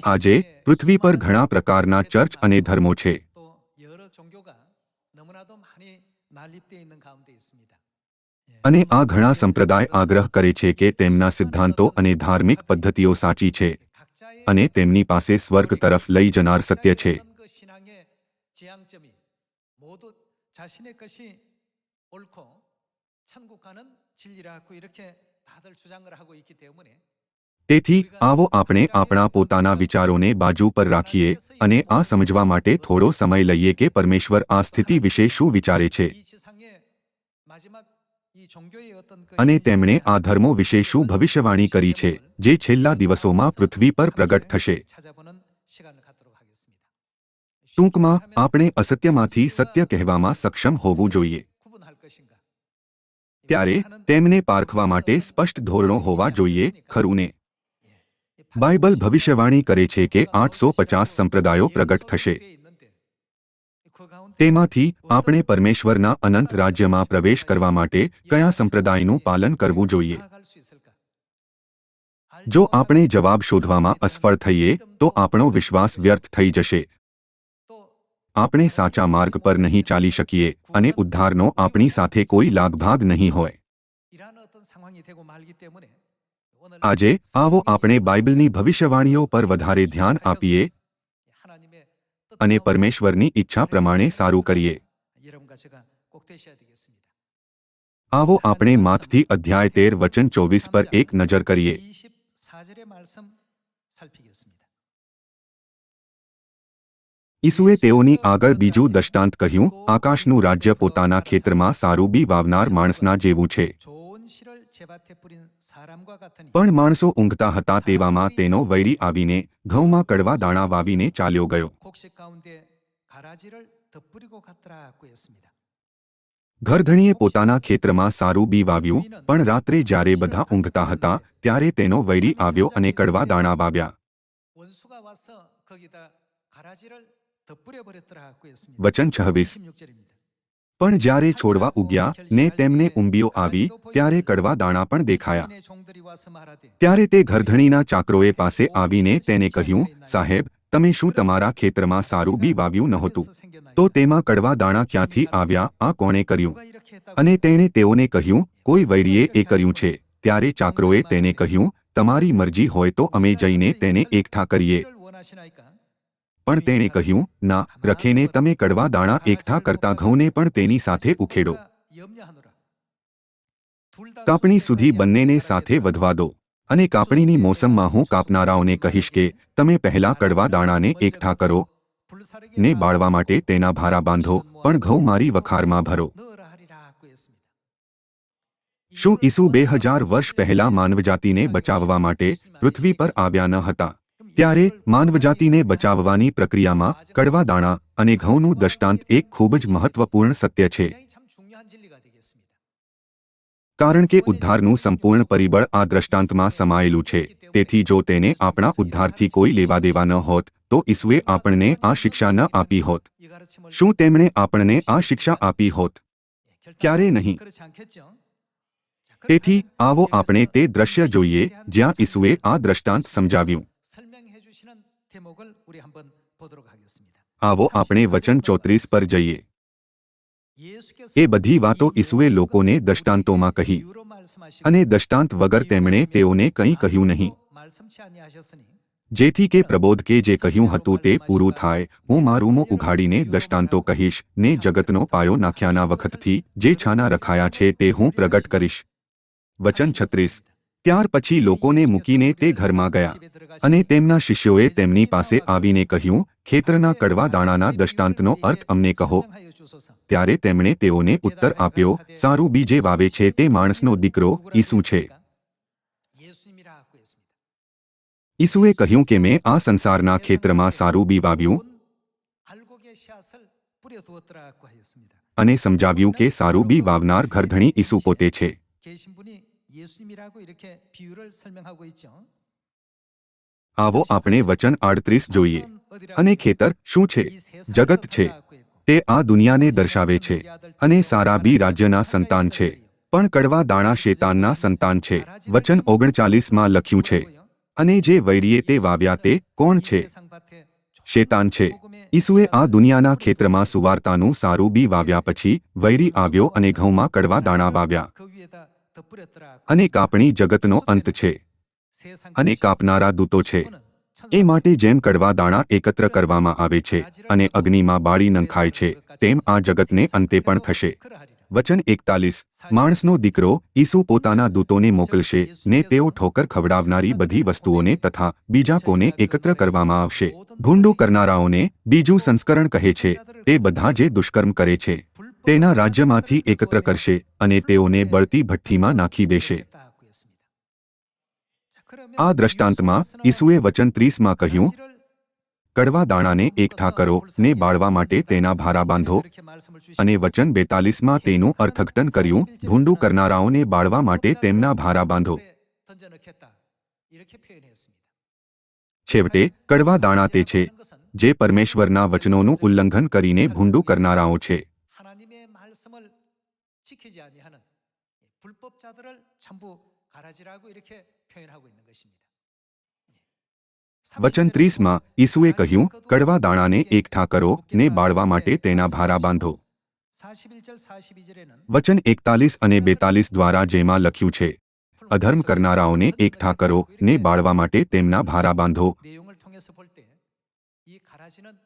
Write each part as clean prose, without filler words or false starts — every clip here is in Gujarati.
આજે પૃથ્વી પર ઘણા પ્રકારના ચર્ચ અને ધર્મો છે અને આ ઘણા સંપ્રદાય આગ્રહ કરે છે કે તેમના સિદ્ધાંતો અને ધાર્મિક પદ્ધતિઓ સાચી છે અને તેમની પાસે સ્વર્ગ તરફ લઈ જનાર સત્ય છે। તેથી આવો આપણે આપણા પોતાના વિચારોને બાજુ પર રાખીએ અને આ સમજવા માટે થોડો સમય લઈએ કે પરમેશ્વર આ સ્થિતિ વિશે શું વિચારે છે અને તેમણે આ ધર્મો વિશે શું ભવિષ્યવાણી કરી છે જે છેલ્લા દિવસોમાં પૃથ્વી પર પ્રગટ થશે। ટૂંકમાં આપણે અસત્યમાંથી સત્ય કહેવામાં સક્ષમ હોવું જોઈએ, ત્યારે તેમને પારખવા માટે સ્પષ્ટ ધોરણો હોવા જોઈએ, ખરું ને? બાઇબલ ભવિષ્યવાણી કરે છે કે 850 સંપ્રદાયો પ્રગટ થશે। તેમાંથી આપણે પરમેશ્વરના અનંત રાજ્યમાં પ્રવેશ કરવા માટે કયા સંપ્રદાયનું પાલન કરવું જોઈએ? જો આપણે જવાબ શોધવામાં અસફળ થઈએ તો આપણો વિશ્વાસ વ્યર્થ થઈ જશે, આપણે સાચા માર્ગ પર નહીં ચાલી શકીએ અને ઉદ્ધારનો આપણી સાથે કોઈ લાગભાગ નહીં હોય। આજે આવો આપણે બાઇબલની ભવિષ્યવાણીઓ પર વધારે ધ્યાન આપીએ અને પરમેશ્વરની ઈચ્છા પ્રમાણે સારું કરીએ। આવો આપણે માથથી અધ્યાય 13 વચન 24 પર એક નજર કરીએ। ઈસુએ તેઓની આગળ બીજું દૃષ્ટાંત કહ્યું, આકાશનું રાજ્ય પોતાના ખેતરમાં સારું બી વાવનાર માણસના જેવું છે। પણ માણસો ઊંઘતા હતા તેવામાં તેનો વૈરી આવીને ઘઉંમાં કડવા દાણા વાવીને ચાલ્યો ગયો। ઘરધણીએ પોતાના ખેતરમાં સારું બી વાવ્યું, પણ રાત્રે જ્યારે બધા ઊંઘતા હતા ત્યારે તેનો વૈરી આવ્યો અને કડવા દાણા વાવ્યા। વચન 26। પણ જ્યારે છોડવા ઉગ્યા ને તેમને ઉંબીઓ આવી ત્યારે કડવા દાણા પણ દેખાયા। ત્યારે તે ઘરધણીના ચાકરોએ પાસે આવીને તેને કહ્યું, સાહેબ, તમે શું તમારા ખેતરમાં સારું બી વાવ્યું નહોતું? તો તેમાં કડવા દાણા ક્યાંથી આવ્યા? આ કોણે કર્યું? અને તેણે તેઓને કહ્યું, કોઈ વૈરીએ એ કર્યું છે। ત્યારે ચાકરોએ તેને કહ્યું, તમારી મરજી હોય તો અમે જઈને તેને એકઠા કરીએ। પણ તેણે કહ્યું, ના, રખેને તમે કડવા દાણા એકઠા કરતા ઘઉંને પણ તેની સાથે ઉખેડો। કાપણી સુધી બંનેને સાથે વધવા દો, અને કાપણીની મોસમમાં હું કાપનારાઓને કહીશ કે તમે પહેલા કડવા દાણાને એકઠા કરો ને બાળવા માટે તેના ભારા બાંધો, પણ ઘઉં મારી વખારમાં ભરો। શું ઈસુ 2000 વર્ષ પહેલા માનવજાતિને બચાવવા માટે પૃથ્વી પર આવ્યા ન હતા? ત્યારે માનવજાતિને બચાવવાની પ્રક્રિયામાં કડવા દાણા અને ઘઉંનું દૃષ્ટાંત એક ખૂબ જ મહત્વપૂર્ણ સત્ય છે, કારણ કે ઉદ્ધારનું સંપૂર્ણ પરિબળ આ દૃષ્ટાંતમાં સમાયેલું છે। તેથી જો તેને આપણા ઉદ્ધારથી કોઈ લેવા દેવા ન હોત તો ઈસુએ આપણને આ શિક્ષા ન આપી હોત। શું તેમણે આપણને આ શિક્ષા આપી હોત? ક્યારે નહીં। તેથી આવો આપણે તે દ્રશ્ય જોઈએ જ્યાં ઈસુએ આ દૃષ્ટાંત સમજાવ્યું। આવો આપણે વચન 34 પર જઈએ। એ બધી વાતો ઈસુએ લોકોને દૃષ્ટાંતોમાં કહી, અને દૃષ્ટાંત વગર તેમણે તેઓને કંઈ કહ્યું નહીં, જેથી કે પ્રબોધ કે જે કહ્યું હતું તે પૂરું થાય। હું મારું મોં ઉઘાડીને દૃષ્ટાંતો કહીશ ને જગતનો પાયો નાખ્યાના વખતથી જે છાના રખાયા છે તે હું પ્રગટ કરીશ। વચન 36। ત્યાર પછી લોકોને મૂકીને તે ઘરમાં ગયા, અને તેમના શિષ્યોએ તેમની પાસે આવીને કહ્યું, ખેતરના કડવા દાણાના દૃષ્ટાંતનો અર્થ અમને કહો। ત્યારે તેમણે તેઓને ઉત્તર આપ્યો, સારું બી જે વાવે છે તે માણસનો દીકરો ઈસુ છે। ઈસુએ કહ્યું કે મેં આ સંસારના ખેતરમાં સારું બી વાવ્યું અને સમજાવ્યું કે સારું બી વાવનાર ઘરધણી ઈસુ પોતે છે। આવો આપણે વચન 38 જોઈએ। અને ખેતર શું છે? જગત છે। તે આ દુનિયાને દર્શાવે છે, અને સારા બી રાજ્યના સંતાન છે, પણ કડવા દાણા શેતાનના સંતાન છે। વચન 39 માં લખ્યું છે, અને જે વૈરીએ તે વાવ્યા તે કોણ છે? શેતાન છે. ઈસુએ આ દુનિયાના ખેતરમાં સુવાર્તાનું સારું બી વાવ્યા પછી વૈરી આવ્યો અને ઘઉંમાં કડવા દાણા વાવ્યા. અને કાપણી જગતનો અંત છે અને કાપનારા દૂતો છે. એ માટે જેમ કડવા દાણા એકત્ર કરવામાં આવે છે અને અગ્નિમાં બાળી નંખાય છે, તેમ આ જગતને અંતે પણ થશે. વચન 41. માણસનો દીકરો ઈસુ પોતાના દૂતોને મોકલશે ને તેઓ ઠોકર ખવડાવનારી બધી વસ્તુઓને તથા બીજા કોને એકત્ર કરવામાં આવશે. ભૂંડું કરનારાઓને બીજું સંસ્કરણ કહે છે, તે બધા જે દુષ્કર્મ કરે છે તેના રાજ્યમાંથી એકત્ર કરશે અને તેઓને બળતી ભઠ્ઠીમાં નાખી દેશે. આ દ્રષ્ટાંતમાં ઈસુએ વચન 30માં કહ્યું, કડવા દાણાને એકઠા કરો ને બાળવા માટે તેના ભારા બાંધો. અને વચન 42માં તેનું અર્થઘટન કર્યું, ભૂંડું કરનારાઓને બાળવા માટે તેમના ભારા બાંધો. છેવટે કડવા દાણા તે છે જે પરમેશ્વરના વચનોનું ઉલ્લંઘન કરીને ભૂંડું કરનારાઓ છે. વચન 30માં ઈસુએ કહ્યું, કડવા દાણાને એકઠા કરો ને બાળવા માટે તેના ભારા બાંધો. વચન 41 અને 42 દ્વારા જેમાં લખ્યું છે, અધર્મ કરનારાઓને એકઠા કરો ને બાળવા માટે તેમના ભારા બાંધો,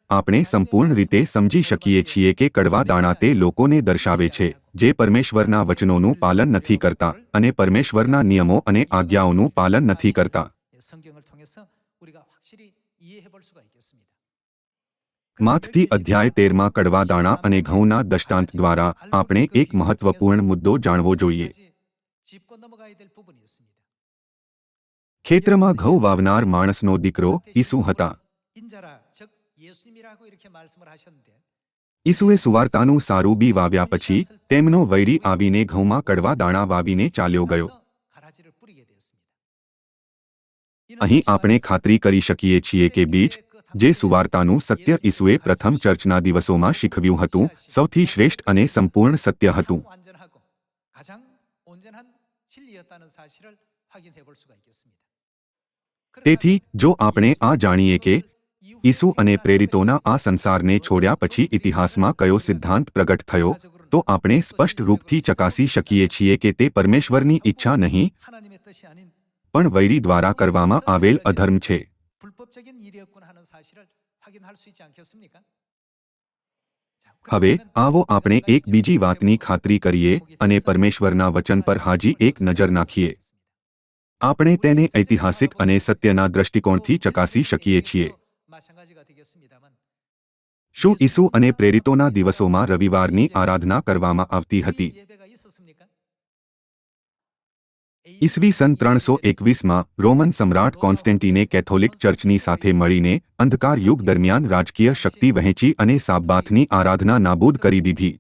આપણે સંપૂર્ણ રીતે સમજી શકીએ છીએ કે કડવા દાણા તે લોકોને દર્શાવે છે જે પરમેશ્વરના વચનોનું પાલન નથી કરતા અને પરમેશ્વરના નિયમો અને આજ્ઞાઓનું પાલન નથી કરતા. માથથી અધ્યાય 13માં કડવા દાણા અને ઘઉંના દૃષ્ટાંત દ્વારા આપણે એક મહત્વપૂર્ણ મુદ્દો જાણવો જોઈએ. ખેતરમાં ઘઉં વાવનાર માણસનો દીકરો ઈસુ હતા. ઈસુએ સુવાર્તાનું સારું બી વાવ્યા પછી તેમનો વૈરી આવીને ઘઉંમાં કડવા દાણા વાવીને ચાલ્યો ગયો. અહીં આપણે ખાતરી કરી શકીએ છીએ કે બીજ, જે સુવાર્તાનું સત્ય ઈસુએ પ્રથમ ચર્ચના દિવસોમાં શીખવ્યું હતું, સૌથી શ્રેષ્ઠ અને સંપૂર્ણ સત્ય હતું. તેથી જો આપણે આ જાણીએ કે ઈસુ અને પ્રેરિતોના આ સંસારને છોડ્યા પછી ઇતિહાસમાં કયો સિદ્ધાંત પ્રગટ થયો, તો આપણે સ્પષ્ટ રૂપથી ચકાસી શકીએ છીએ કે તે પરમેશ્વરની ઈચ્છા નહીં પણ વૈરી દ્વારા કરવામાં આવેલ અધર્મ છે. હવે આવો આપણે એક બીજી વાતની ખાતરી કરીએ અને પરમેશ્વરના વચન પર હાજી એક નજર નાખીએ. આપણે તેને ઐતિહાસિક અને સત્યના દૃષ્ટિકોણથી ચકાસી શકીએ છીએ. શું ઈસુ અને પ્રેરિતોના દિવસોમાં રવિવારની આરાધના કરવામાં આવતી હતી? ઈસવીસન 321માં રોમન સમ્રાટ કોન્સ્ટેન્ટીને કેથોલિક ચર્ચની સાથે મળીને અંધકાર યુગ દરમિયાન રાજકીય શક્તિ વહેંચી અને સાબ્બાથની આરાધના નાબૂદ કરી દીધી.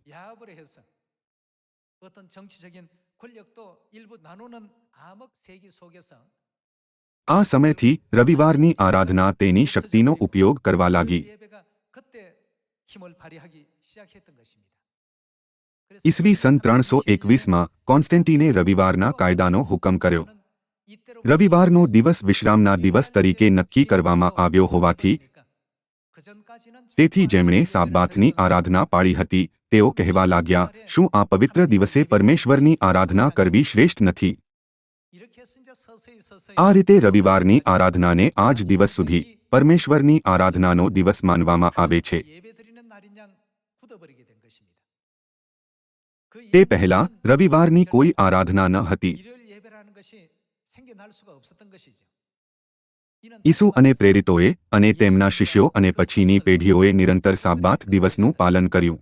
આ સમયથી રવિવારની આરાધના તેની શક્તિનો ઉપયોગ કરવા લાગી. ઈસવીસન 321માં કોન્સ્ટેન્ટીને રવિવારના કાયદાનો હુકમ કર્યો. રવિવારનો દિવસ વિશ્રામના દિવસ તરીકે નક્કી કરવામાં આવ્યો હોવાથી તેથી જેમણે સાબ્બાથની આરાધના પાળી હતી તેઓ કહેવા લાગ્યા, શું આ પવિત્ર દિવસે પરમેશ્વરની આરાધના કરવી શ્રેષ્ઠ નથી? આ રીતે રવિવારની આરાધનાને આજ દિવસ સુધી પરમેશ્વરની આરાધનાનો દિવસ માનવામાં આવે છે. તે પહેલા રવિવારની કોઈ આરાધના ન હતી. ઈસુ અને પ્રેરિતોએ અને તેમના શિષ્યો અને પછીની પેઢીઓએ નિરંતર સાબ્બાથ દિવસનું પાલન કર્યું.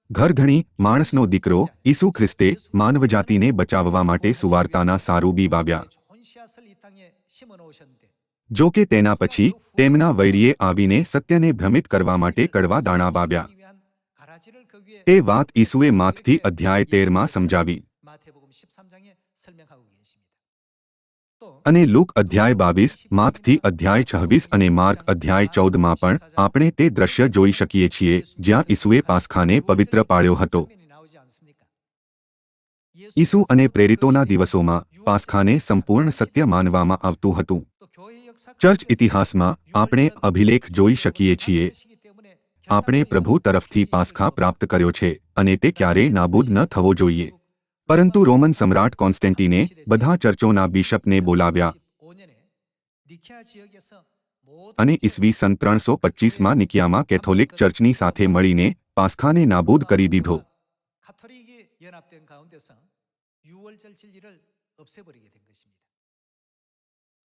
ઘરધણી માણસનો દીકરો ઈસુ ખ્રિસ્તે માનવજાતિને બચાવવા માટે સુવાર્તાના સારું બી વાવ્યા. જો કે તેના પછી તેમના વૈરીએ આવીને સત્યને ભ્રમિત કરવા માટે કડવા દાણા વાવ્યા. તે વાત ઈસુએ માથથી અધ્યાય 13માં સમજાવી. અને લુક અધ્યાય 22, માથથી અધ્યાય 26 અને માર્ક અધ્યાય 14માં પણ આપણે તે દ્રશ્ય જોઈ શકીએ છીએ જ્યાં ઈસુએ પાસખાને પવિત્ર પાળ્યો હતો. ઈસુ અને પ્રેરિતોના દિવસોમાં પાસખાને સંપૂર્ણ સત્ય માનવામાં આવતું હતું. ચર્ચ ઇતિહાસમાં આપણે અભિલેખ જોઈ શકીએ છીએ. આપણે પ્રભુ તરફથી પાસખા પ્રાપ્ત કર્યો છે અને તે ક્યારેય નાબૂદ ન થવો જોઈએ. પરંતુ રોમન સમ્રાટ કોન્સ્ટેન્ટીને બધા ચર્ચોના બિશપને બોલાવ્યા અને ઈસવી સન 325માં નિકિયામાં કેથોલિક ચર્ચની સાથે મળીને પાસખાને નાબૂદ કરી દીધો.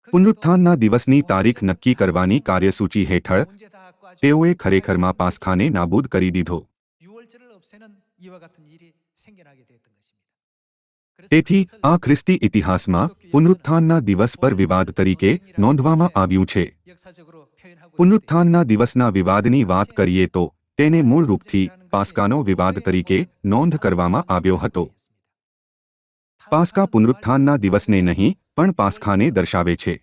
પુનરુત્થાનના દિવસની તારીખ નક્કી કરવાની કાર્યસૂચિ હેઠળ તેઓએ ખરેખરમાં પાસખાને નાબૂદ કરી દીધો. તેથી આ ખ્રિસ્તી ઇતિહાસમાં પુનરુત્થાનના દિવસ પર વિવાદ તરીકે નોંધવામાં આવ્યું છે. પુનરુત્થાનના દિવસના વિવાદની વાત કરીએ તો તેને મૂળ રૂપથી પાસ્કાનો વિવાદ તરીકે નોંધ કરવામાં આવ્યો હતો. પાસ્કા પુનરુત્થાનના દિવસને નહીં પણ પાસખાને દર્શાવે છે.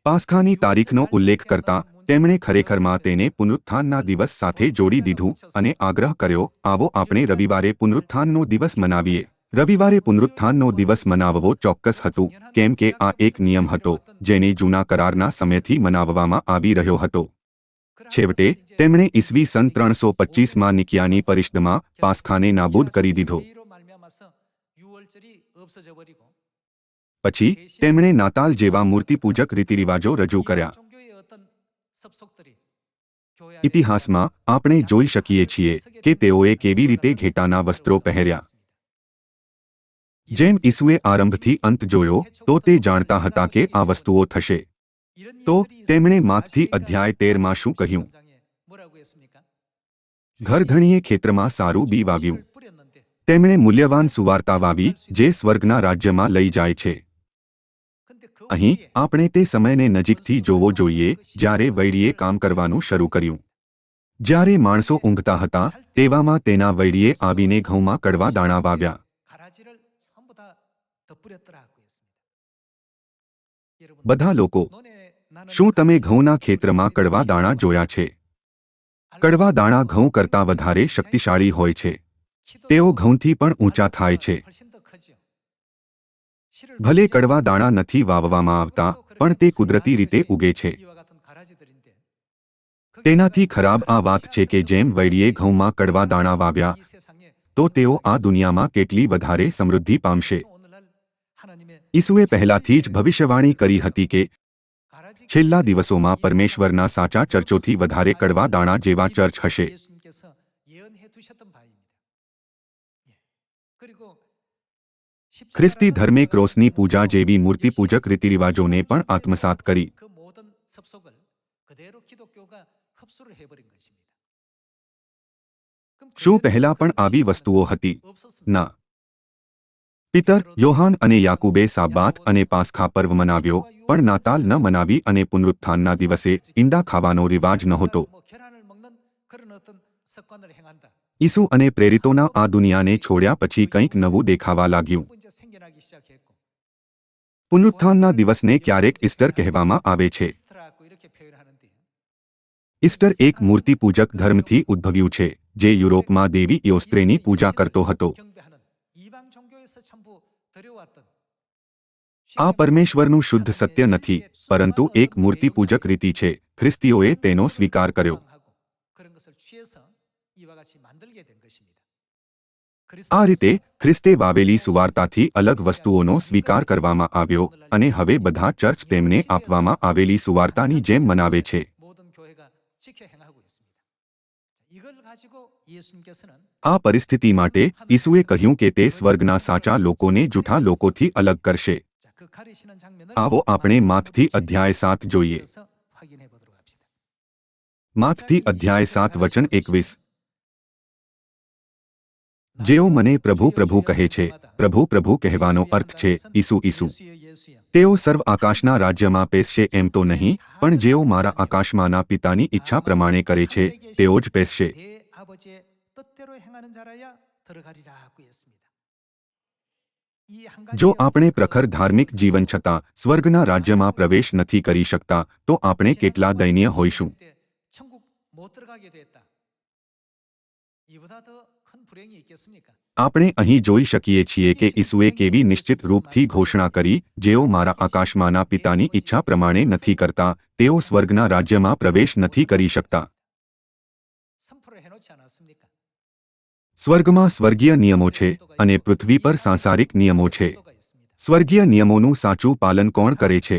પાસખાની તારીખનો ઉલ્લેખ કરતા તેમણે ખરેખરમાં તેને પુનરુત્થાનના દિવસ સાથે જોડી દીધું અને આગ્રહ કર્યો, આવો આપણે રવિવારે પુનરુત્થાનનો દિવસ મનાવીએ. રવિવારે પુનરુત્થાનનો દિવસ મનાવવો ચોક્કસ હતું કેમ કે આ એક નિયમ હતો જેને જૂના કરારના સમયથી મનાવવામાં આવી રહ્યો હતો. છેવટે તેમણે ઈસવી સન 325માં નિકિયાની પરિષદમાં પાસખાને નાબૂદ કરી દીધો. પછી તેમણે નાતાલ જેવા મૂર્તિપૂજક રીતિરિવાજો રજૂ કર્યા. ઇતિહાસમાં આપણે જોઈ શકીએ છીએ કે તેઓએ કેવી રીતે ઘેટાના વસ્ત્રો પહેર્યા. જેમ ઈસુએ આરંભથી અંત જોયો તો તે જાણતા હતા કે આ વસ્તુઓ થશે. તો તેમણે માથથી અધ્યાય 13માં શું કહ્યું? ઘરધણીએ ખેતરમાં સારું બી વાવ્યું. તેમણે મૂલ્યવાન સુવાર્તા વાવી જે સ્વર્ગના રાજ્યમાં લઈ જાય છે. અહીં આપણે તે સમયને નજીકથી જોવો જોઈએ જ્યારે વૈરીએ કામ કરવાનું શરૂ કર્યું. જ્યારે માણસો ઊંઘતા હતા તેવામાં તેના વૈરીએ આવીને ઘઉંમાં કડવા દાણા વાવ્યા. બધા લોકો, શું તમે ઘઉંના ખેતરમાં કડવા દાણા જોયા છે? કડવા દાણા ઘઉં કરતાં વધારે શક્તિશાળી હોય છે. તેઓ ઘઉંથી પણ ઊંચા થાય છે. ભલે કડવા દાણા નથી વાવવામાં આવતા પણ તે કુદરતી રીતે ઉગે છે. તેનાથી ખરાબ આ વાત છે કે જેમ વૈરીએ ઘઉંમાં કડવા દાણા વાવ્યા તો તેઓ આ દુનિયામાં કેટલી વધારે સમૃદ્ધિ પામશે. ઈસુએ પહેલાથી જ ભવિષ્યવાણી કરી હતી કે છેલ્લા દિવસોમાં પરમેશ્વરના સાચા ચર્ચોથી વધારે કડવા દાણા જેવા ચર્ચ હશે. ખ્રિસ્તી ધર્મે ક્રોસની પૂજા જેવી મૂર્તિપૂજક રીતિરિવાજોને પણ આત્મસાત કરી. શું પહેલા પણ આવી વસ્તુઓ હતી? ના. પિતર, યોહાન અને યાકૂબે સાબ્બાત અને પાસખા પર્વ મનાવ્યો પણ નાતાલ ન મનાવી અને પુનરુત્થાનના દિવસે ઈંડા ખાવાનો રિવાજ નહોતો. ઈસુ અને પ્રેરિતોના આ દુનિયાને છોડ્યા પછી કંઈક નવું દેખાવા લાગ્યું. પુનરુત્થાનના દિવસને ક્યારેક ઈસ્ટર કહેવામાં આવે છે. ઈસ્ટર એક મૂર્તિપૂજક ધર્મથી ઉદ્ભવ્યું છે જે યુરોપમાં દેવી ઇઓસ્ત્રેની પૂજા કરતો હતો. આ પરમેશ્વરનું શુદ્ધ સત્ય નથી પરંતુ એક મૂર્તિપૂજક રીતિ છે. ખ્રિસ્તીઓએ તેનો સ્વીકાર કર્યો. આ રીતે ખ્રિસ્તે વાવેલી સુવાર્તાથી અલગ વસ્તુઓનો સ્વીકાર કરવામાં આવ્યો અને હવે બધા ચર્ચ તેમને આપવામાં આવેલી સુવાર્તાની જેમ મનાવે છે. આ પરિસ્થિતિ માટે ઈસુએ કહ્યું કે તે સ્વર્ગના સાચા લોકોને જૂઠા લોકોથી અલગ કરશે. આવો આપણે માથથી અધ્યાય 7 જોઈએ. માથથી અધ્યાય 7 વચન 21. જેઓ મને પ્રભુ પ્રભુ કહે છે, પ્રભુ પ્રભુ કહેવાનો અર્થ છે ઈસુ ઈસુ. તેઓ સર્વ આકાશના રાજ્યમાં પેસશે એમ તો નહીં, પણ જેઓ મારા આકાશમાંના પિતાની ઈચ્છા પ્રમાણે કરે છે તેઓ જ પેસશે. જો આપણે પ્રખર ધાર્મિક જીવન છતાં સ્વર્ગના રાજ્યમાં પ્રવેશ નથી કરી શકતા તો આપણે કેટલા દયનીય હોઈશું. આપણે અહીં જોઈ શકીએ છીએ કે ઈસુએ કેવી નિશ્ચિત રૂપથી ઘોષણા કરી, જેઓ મારા આકાશમાંના પિતાની ઈચ્છા પ્રમાણે નથી કરતા તેઓ સ્વર્ગના રાજ્યમાં પ્રવેશ નથી કરી શકતા. સ્વર્ગમાં સ્વર્ગીય નિયમો છે અને પૃથ્વી પર સાંસારિક નિયમો છે. સ્વર્ગીય નિયમોનું સાચું પાલન કોણ કરે છે?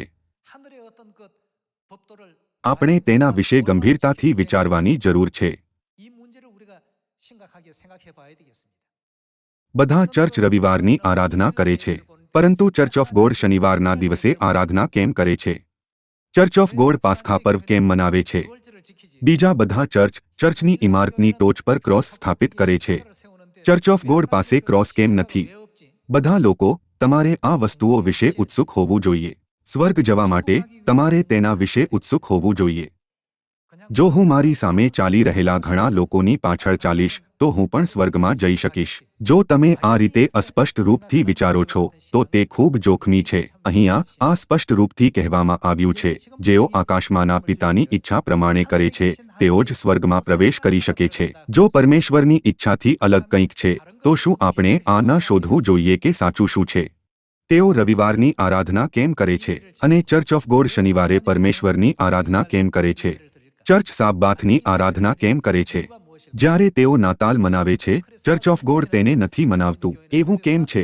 આપણે તેના વિશે ગંભીરતાથી વિચારવાની જરૂર છે. બધા ચર્ચ રવિવારની આરાધના કરે છે, પરંતુ ચર્ચ ઓફ ગોડ શનિવારના દિવસે આરાધના કેમ કરે છે? ચર્ચ ઓફ ગોડ પાસ્ખા પર્વ કેમ મનાવે છે? બીજા બધા ચર્ચની ઇમારતની ટોચ પર ક્રોસ સ્થાપિત કરે છે. ચર્ચ ઓફ ગોડ પાસે ક્રોસ કેમ નથી? બધા લોકો, તમારે આ વસ્તુઓ વિશે ઉત્સુક હોવું જોઈએ. સ્વર્ગ જવા માટે તમારે તેના વિશે ઉત્સુક હોવું જોઈએ. જો હું મારી સામે ચાલી રહેલા ઘણા લોકોની પાછળ ચાલીશ તો હું પણ સ્વર્ગમાં જઈ શકીશ. જો તમે આ રીતે અસ્પષ્ટ રૂપથી વિચારો છો તો તે ખૂબ જોખમી છે. અહીંયા આ સ્પષ્ટ રૂપથી કહેવામાં આવ્યું છે, જેઓ આકાશમાંના પિતાની ઈચ્છા પ્રમાણે કરે છે તેઓ જ સ્વર્ગમાં પ્રવેશ કરી શકે છે. જો પરમેશ્વરની ઈચ્છાથી અલગ કંઈક છે તો શું આપણે આ ન શોધવું જોઈએ કે સાચું શું છે? તેઓ રવિવારની આરાધના કેમ કરે છે અને ચર્ચ ઓફ ગોડ શનિવારે પરમેશ્વરની આરાધના કેમ કરે છે? ચર્ચ સાબ્બાથની આરાધના કેમ કરે છે? જ્યારે તેઓ નાતાલ મનાવે છે, ચર્ચ ઓફ ગોડ તેને નથી મનાવતું. એવું કેમ છે?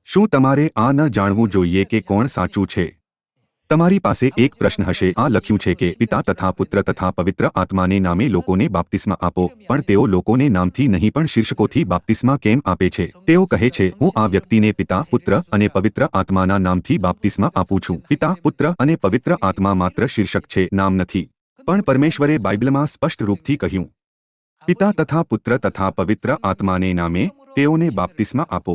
શું તમારે આ ન જાણવું જોઈએ કે કોણ સાચું છે? તમારી પાસે એક પ્રશ્ન હશે. આ લખ્યું છે કે પિતા તથા પુત્ર તથા પવિત્ર આત્માને નામે લોકોને બાપ્તિસ્મા આપો, પણ તેઓ લોકોને નામથી નહીં પણ શીર્ષકોથી બાપ્તિસ્મા કેમ આપે છે? તેઓ કહે છે, હું આ વ્યક્તિને પિતા, પુત્ર અને પવિત્ર આત્માના નામથી બાપ્તિસ્મા આપું છું. પિતા, પુત્ર અને પવિત્ર આત્મા માત્ર શીર્ષક છે, નામ નથી. પણ પરમેશ્વરે બાઇબલમાં સ્પષ્ટ રૂપથી કહ્યું, પિતા તથા પુત્ર તથા પવિત્ર આત્માને નામે તેઓને બાપ્તિસ્મા આપો.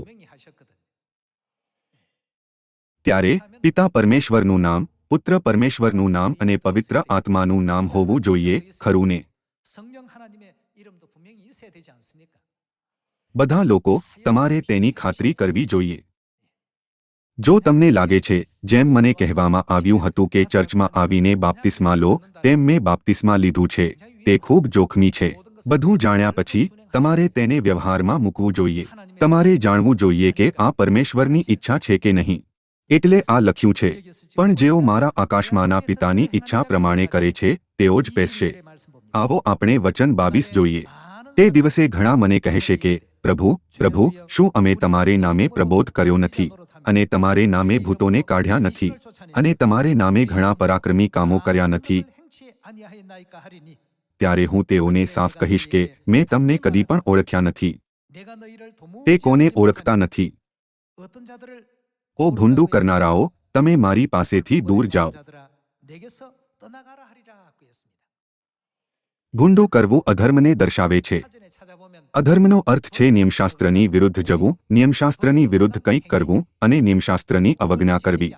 ત્યારે પિતા પરમેશ્વરનું નામ, પુત્ર પરમેશ્વરનું નામ અને પવિત્ર આત્માનું નામ હોવું જોઈએ, ખરું ને? બધા લોકો, તમારે તેની ખાતરી કરવી જોઈએ. જો તમને લાગે છે, જેમ મને કહેવામાં આવ્યું હતું કે ચર્ચમાં આવીને બાપ્તિસ્મા લો, તેમ મેં બાપ્તિસ્મા લીધું છે, તે ખૂબ જોખમી છે. બધું જાણ્યા પછી તમારે તેને વ્યવહારમાં મૂકવું જોઈએ. તમારે જાણવું જોઈએ કે આ પરમેશ્વરની ઈચ્છા છે કે નહીં. એટલે આ લખ્યું છે, પણ જેઓ મારા આકાશમાંના પિતાની ઈચ્છા પ્રમાણે કરે છે તેઓ જ પેસશે. આવો આપણે વચન 22 જોઈએ. તે દિવસે ઘણા મને કહેશે કે, પ્રભુ, પ્રભુ, શું અમે તમારે નામે પ્રબોધ કર્યો નથી, અને તમારે નામે ભૂતોને કાઢ્યા નથી, અને તમારે નામે ઘણા પરાક્રમી કામો કર્યા નથી? ત્યારે હું તેઓને સાફ કહીશ કે મેં તમને કદી પણ ઓળખ્યા નથી. તે કોને ઓળખતા નથી? ઓ ભૂંડું કરનારાઓ, તમે મારી પાસેથી દૂર જાઓ. ભૂંડું કરવું અધર્મને દર્શાવે છે. અધર્મનો અર્થ છે નિયમશાસ્ત્રની વિરુદ્ધ જવું, નિયમશાસ્ત્રની વિરુદ્ધ કંઈક કરવું અને નિયમશાસ્ત્રની અવજ્ઞા કરવી.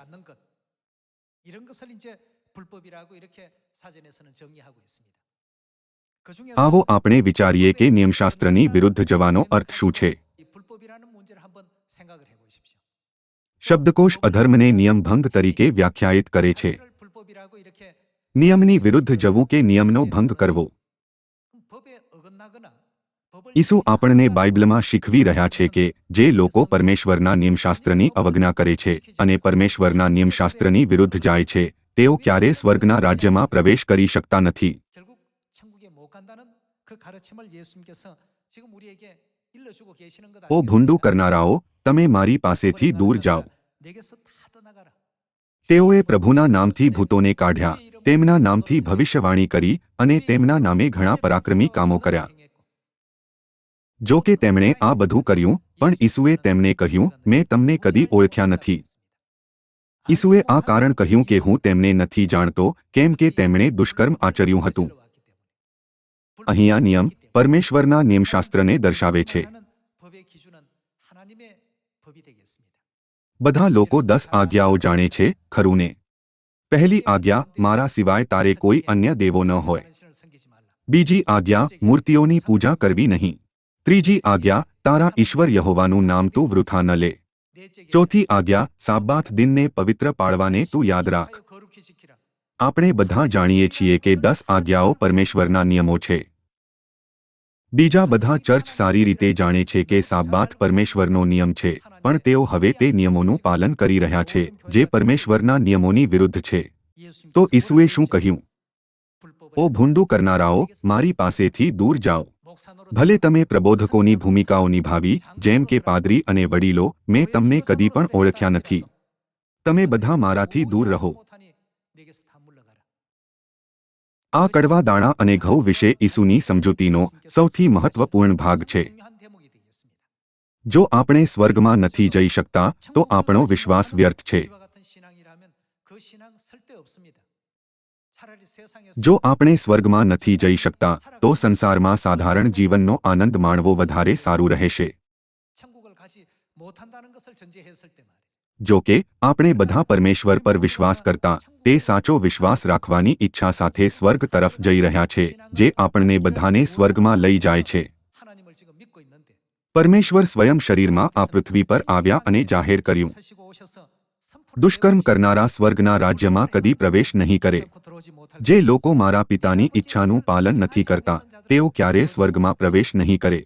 આવો આપણે વિચારીએ કે નિયમશાસ્ત્રની વિરુદ્ધ જવાનો અર્થ શું છે. શબ્દકોશ અધર્મને નિયમભંગ તરીકે વ્યાખ્યાયિત કરે છે. નિયમની વિરુદ્ધ જવું કે નિયમનો ભંગ કરવો. ઈસુ આપણને બાઇબલમાં શીખવી રહ્યા છે કે જે લોકો પરમેશ્વરના નિયમશાસ્ત્રની અવજ્ઞા કરે છે અને પરમેશ્વરના નિયમશાસ્ત્રની વિરુદ્ધ જાય છે તેઓ ક્યારેય સ્વર્ગના રાજ્યમાં પ્રવેશ કરી શકતા નથી. ઓ ભૂંડું કરનારાઓ, તમે મારી પાસેથી દૂર જાઓ. તેઓએ પ્રભુના નામથી ભૂતોને કાઢ્યા, તેમના નામથી ભવિષ્યવાણી કરી અને તેમના નામે ઘણા પરાક્રમી કામો કર્યા. જો કે તેમણે આ બધું કર્યું, પણ ઈસુએ તેમને કહ્યું, મેં તમને કદી ઓળખ્યા નથી. ઈસુએ આ કારણ કહ્યું કે હું તેમને નથી જાણતો, કેમ કે તેમણે દુષ્કર્મ આચર્યું હતું. અહીંયા નિયમ પરમેશ્વરના નિયમશાસ્ત્રને દર્શાવે છે. બધા લોકો 10 આજ્ઞાઓ જાણે છે, ખરું ને? પહેલી આજ્ઞા, મારા સિવાય તારે કોઈ અન્ય દેવો ન હોય. બીજી આજ્ઞા, મૂર્તિઓની પૂજા કરવી નહીં. ત્રીજી આજ્ઞા, તારા ઈશ્વર યહોવાનું નામ તું વૃથા ન લે. ચોથી આજ્ઞા સાબ્બાત દિનને પવિત્ર પાળવાને તું યાદ રાખ. આપણે બધા જાણીએ છીએ કે 10 આજ્ઞાઓ પરમેશ્વરના નિયમો છે. બીજા બધા ચર્ચ સારી રીતે જાણે છે કે સાબ્બાત પરમેશ્વરનો નિયમ છે, પણ તેઓ હવે તે નિયમોનું પાલન કરી રહ્યા છે જે પરમેશ્વરના નિયમોની વિરુદ્ધ છે. તો ઈસુએ શું કહ્યું? ઓ ભૂંડું કરનારાઓ, મારી પાસેથી દૂર જાઓ. ભલે તમે પ્રબોધકોની ભૂમિકાઓ નિભાવી, જેમ કે પાદરી અને વડીલો, મેં તમને કદી પણ ઓળખ્યા નથી. તમે બધા મારાથી દૂર રહો. આ કડવા દાણા અને ઘઉં વિશે ઈસુની સમજૂતીનો સૌથી મહત્વપૂર્ણ ભાગ છે. જો આપણે સ્વર્ગમાં નથી જઈ શકતા, તો આપણો વિશ્વાસ વ્યર્થ છે. જો આપણે સ્વર્ગમાં નથી જઈ શકતા, તો સંસારમાં સાધારણ જીવનનો આનંદ માણવો વધારે સારું રહેશે. જો કે આપણે બધા પરમેશ્વર પર વિશ્વાસ કરતા, તે સાચો વિશ્વાસ રાખવાની ઈચ્છા સાથે સ્વર્ગ તરફ જઈ રહ્યા છે, જે આપણને બધાને સ્વર્ગમાં લઈ જાય છે. પરમેશ્વર સ્વયં શરીરમાં આ પૃથ્વી પર આવ્યા અને જાહેર કર્યું, દુષ્કર્મ કરનારા સ્વર્ગના રાજ્યમાં કદી પ્રવેશ નહીં કરે. જે લોકો મારા પિતાની ઈચ્છાનું પાલન નથી કરતા, તેઓ ક્યારેય સ્વર્ગમાં પ્રવેશ નહીં કરે.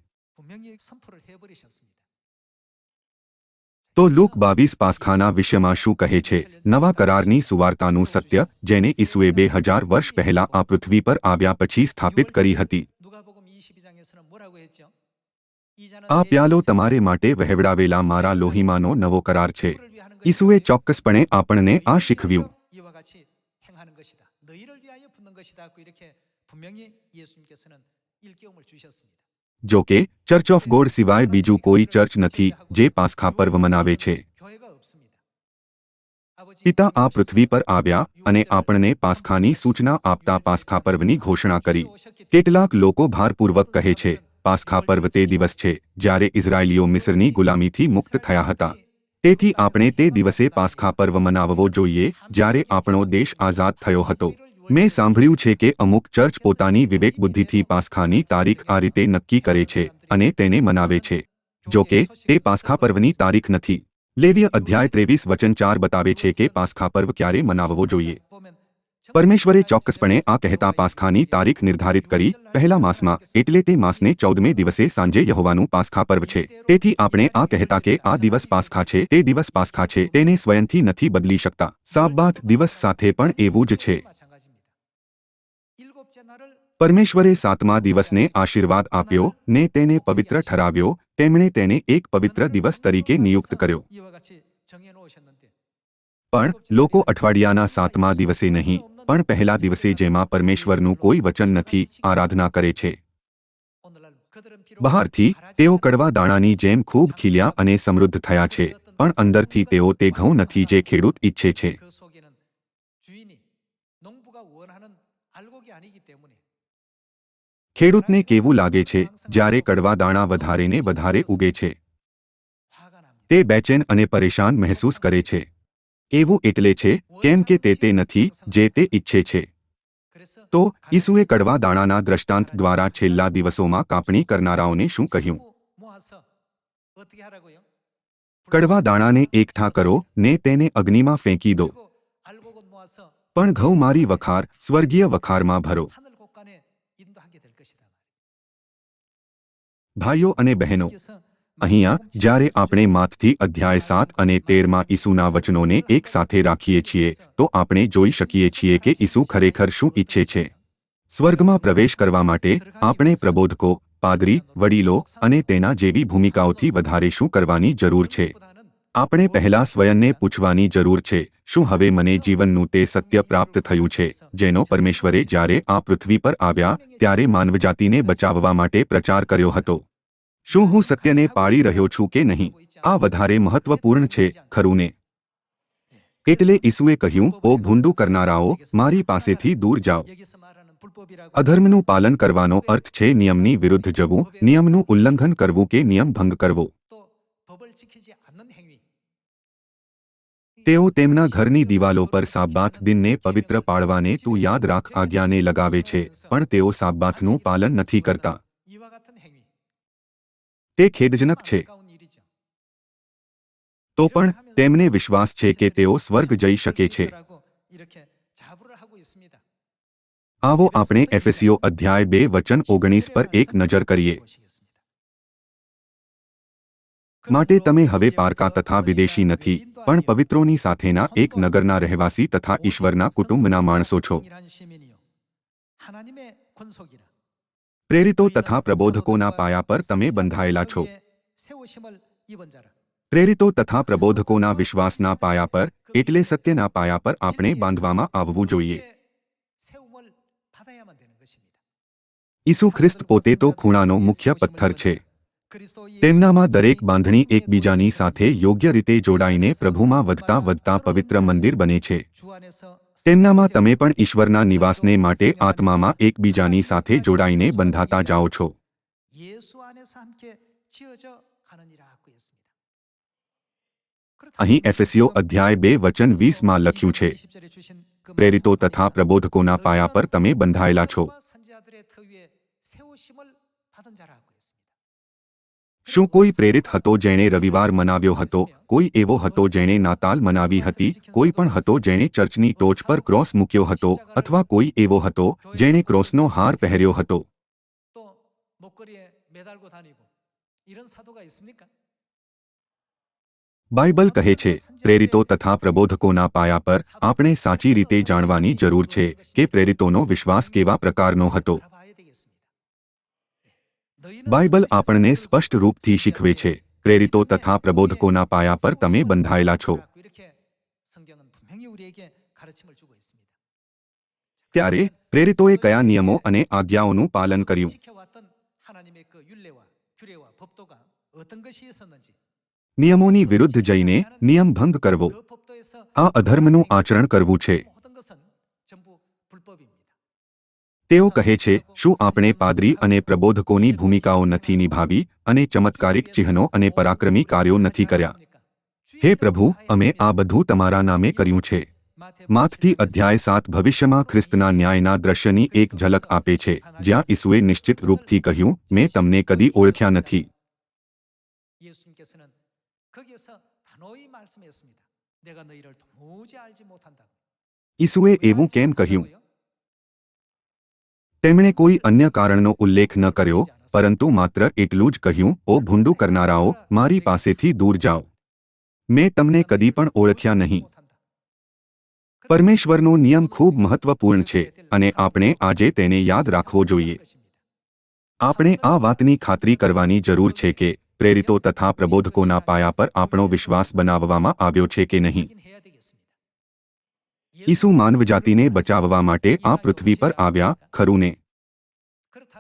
તો લુક 22 પાસખાના વિષયમાં શું કહે છે? નવા કરારની સુવાર્તાનું સત્ય, જેને ઈસુએ 2000 વર્ષ પહેલા આ પૃથ્વી પર આવ્યા પછી સ્થાપિત કરી હતી. આ પ્યાલો તમારે માટે વહેવડાવેલા મારા લોહીમાંનો નવો કરાર છે. ઈસુએ ચોક્કસપણે આપણને આ શીખવ્યું. જો કે ચર્ચ ઓફ ગોડ સિવાય બીજું કોઈ ચર્ચ નથી જે પાસ્ખા પર્વ મનાવે છે. પિતા આ પૃથ્વી પર આવ્યા અને આપણને પાસ્ખાની સૂચના આપતા પાસ્ખા પર્વની ઘોષણા કરી. કેટલાક લોકો ભારપૂર્વક કહે છે, પાસ્ખા પર્વ તે દિવસ છે જ્યારે ઇઝરાયેલીઓ મિસ્રની ગુલામીથી મુક્ત થયા હતા. તેથી આપણે તે દિવસે પાસ્ખા પર્વ મનાવવો જોઈએ જ્યારે આપણો દેશ આઝાદ થયો હતો. મેં સાંભળ્યું છે કે અમુક ચર્ચ પોતાની વિવેક બુદ્ધિથી પાસ્ખાની તારીખ આ રીતે નક્કી કરે છે અને તેને મનાવે છે. જો કે તે પાસ્ખા પર્વની તારીખ નથી. લેવીય અધ્યાય 23 વચન 4 બતાવે છે કે પાસ્ખા પર્વ ક્યારે મનાવવો જોઈએ. પરમેશ્વરે ચોક્કસપણે આ કહેતા પાસ્ખાની તારીખ નિર્ધારિત કરી, પહેલા માસમાં, એટલે તે માસને 14મે દિવસે સાંજે યહોવાનું પાસ્ખા પર્વ છે. તેથી આપણે આ કહેતા કે આ દિવસ પાસ્ખા છે, તે દિવસ પાસ્ખા છે, તેને સ્વયંથી નથી બદલી શકતા. સાબ્બાત દિવસ સાથે પણ એવું જ છે. પરમેશ્વરે 7મા દિવસને આશીર્વાદ આપ્યો ને તેને પવિત્ર ઠરાવ્યો. તેમણે તેને એક પવિત્ર દિવસ તરીકે નિયુક્ત કર્યો. પણ લોકો અઠવાડિયાના 7મા દિવસે નહીં, પણ પહેલા દિવસે, જેમાં પરમેશ્વરનું કોઈ વચન નથી, આરાધના કરે છે. બહારથી તેઓ કડવા દાણાની જેમ ખૂબ ખીલ્યા અને સમૃદ્ધ થયા છે, પણ અંદરથી તેઓ તે ઘઉં નથી જે ખેડૂત ઈચ્છે છે. ખેડૂતને કેવું લાગે છે જ્યારે કડવા દાણા વધારે ને વધારે ઉગે છે? તે બેચેન અને પરેશાન મહેસૂસ કરે છે. એવું એટલે છે કેમ કે તે નથી જે તે ઈચ્છે છે. તો ઈસુએ કડવા દાણાના દ્રષ્ટાંત દ્વારા છેલ્લા દિવસોમાં કાપણી કરનારાઓને શું કહ્યું? કડવા દાણાને એકઠા કરો ને તેને અગ્નિમાં ફેંકી દો, પણ ઘઉં મારી વખાર, સ્વર્ગીય વખારમાં ભરો. ભાઈઓ અને બહેનો, અહીંયા જ્યારે આપણે માથથી અધ્યાય 7 અને 13માં ઈસુના વચનોને એક સાથે રાખીએ છીએ, તો આપણે જોઈ શકીએ છીએ કે ઈસુ ખરેખર શું ઈચ્છે છે. સ્વર્ગમાં પ્રવેશ કરવા માટે આપણે પ્રબોધકો, પાદરી, વડીલો અને તેના જેવી ભૂમિકાઓથી વધારે શું કરવાની જરૂર છે? આપણે પહેલા સ્વયંને પૂછવાની જરૂર છે, શું હવે મને જીવનનું તે સત્ય પ્રાપ્ત થયું છે જેનો પરમેશ્વરે જ્યારે આ પૃથ્વી પર આવ્યા ત્યારે માનવજાતિને બચાવવા માટે પ્રચાર કર્યો હતો? શું હું સત્યને પાળી રહ્યો છું કે નહીં? આ વધારે મહત્વપૂર્ણ છે, ખરું ને? એટલે ઈસુએ કહ્યું, ઓ ભૂંડું કરનારાઓ, મારી પાસેથી દૂર જાઓ. અધર્મનું પાલન કરવાનો અર્થ છે નિયમની વિરુદ્ધ જવું, નિયમનું ઉલ્લંઘન કરવું કે નિયમ ભંગ કરવો. તેઓ તેમના ઘરની દિવાલો પર સાબ્બાત દિનને પવિત્ર પાળવાને તું યાદ રાખ આજ્ઞાને લગાવે છે, પણ તેઓ સાબ્બાતનું પાલન નથી કરતા. તે ખેદજનક છે. તો પણ તેમને વિશ્વાસ છે કે તેઓ સ્વર્ગ જઈ શકે છે. આવો આપણે એફેસીઓ અધ્યાય 2 વચન 19 પર એક નજર કરીએ. માટે તમે હવે પારકા તથા વિદેશી નથી, પણ પવિત્રોની સાથેના એક નગરના રહેવાસી તથા ઈશ્વરના કુટુંબના માણસો છો. પ્રેરિતો તથા પ્રબોધકોના પાયા પર તમે બંધાયેલા છો. પ્રેરિતો તથા પ્રબોધકોના વિશ્વાસના પાયા પર, એટલે સત્યના પાયા પર આપણે બાંધવામાં આવવું જોઈએ. ઈસુ ખ્રિસ્ત પોતે તો ખૂણાનો મુખ્ય પથ્થર છે. તેમનામાં દરેક બાંધણી એકબીજાની સાથે યોગ્ય રીતે જોડાઈને પ્રભુમાં વધતા વધતા પવિત્ર મંદિર બને છે. તેમનામાં તમે પણ ઈશ્વરના નિવાસને માટે આત્મામાં એકબીજાની સાથે જોડાઈને બંધાતા જાઓ છો. અહીં એફેસીઓ અધ્યાય 2 વચન 20 માં લખ્યું છે, પ્રેરિતો તથા પ્રબોધકોના પાયા પર તમે બંધાયેલા છો. શું કોઈ પ્રેરિત હતો જેણે રવિવાર મનાવ્યો હતો? કોઈ એવો હતો જેણે નાતાલ મનાવી હતી? કોઈ પણ હતો જેણે ચર્ચની ટોચ પર ક્રોસ મૂક્યો હતો? અથવા કોઈ એવો હતો જેણે ક્રોસનો હાર પહેર્યો હતો? બાઇબલ કહે છે, પ્રેરિતો તથા પ્રબોધકોના પાયા પર આપણે સાચી રીતે જાણવાની જરૂર છે કે પ્રેરિતોનો વિશ્વાસ કેવા પ્રકારનો હતો. બાઇબલ આપણને સ્પષ્ટ રૂપથી શીખવે છે, પ્રેરિતો તથા પ્રબોધકોના પાયા પર તમે બંધાયેલા છો. ત્યારે પ્રેરિતોએ કયા નિયમો અને આજ્ઞાઓનું પાલન કર્યું? નિયમોની વિરુદ્ધ જઈને નિયમ ભંગ કરવો, આ અધર્મનું આચરણ કરવું છે. તેઓ કહે છે, શું આપણે પાદરી અને પ્રબોધકોની ભૂમિકાઓ નથી નિભાવી અને ચમત્કારિક ચિહ્નો અને પરાક્રમી કાર્યો નથી કર્યા? હે પ્રભુ, અમે આ બધું તમારા નામે કર્યું છે. માથથી અધ્યાય 7 ભવિષ્યમાં ખ્રિસ્તના ન્યાયના દ્રશ્યની એક ઝલક આપે છે, જ્યાં ઈસુએ નિશ્ચિત રૂપથી કહ્યું, મેં તમને કદી ઓળખ્યા નથી. ઈસુએ એવું કેમ કહ્યું? તેમણે કોઈ અન્ય કારણનો ઉલ્લેખ ન કર્યો, પરંતુ માત્ર એટલું જ કહ્યું, ઓ ભૂંડું કરનારાઓ, મારી પાસેથી દૂર જાઓ. મેં તમને કદી પણ ઓળખ્યા નહીં. પરમેશ્વરનો નિયમ ખૂબ મહત્વપૂર્ણ છે અને આપણે આજે તેને યાદ રાખવો જોઈએ. આપણે આ વાતની ખાતરી કરવાની જરૂર છે કે પ્રેરિતો તથા પ્રબોધકોના પાયા પર આપણો વિશ્વાસ બનાવવામાં આવ્યો છે કે નહીં. ઈસુ માનવજાતિને બચાવવા માટે આ પૃથ્વી પર આવ્યા, ખરું ને?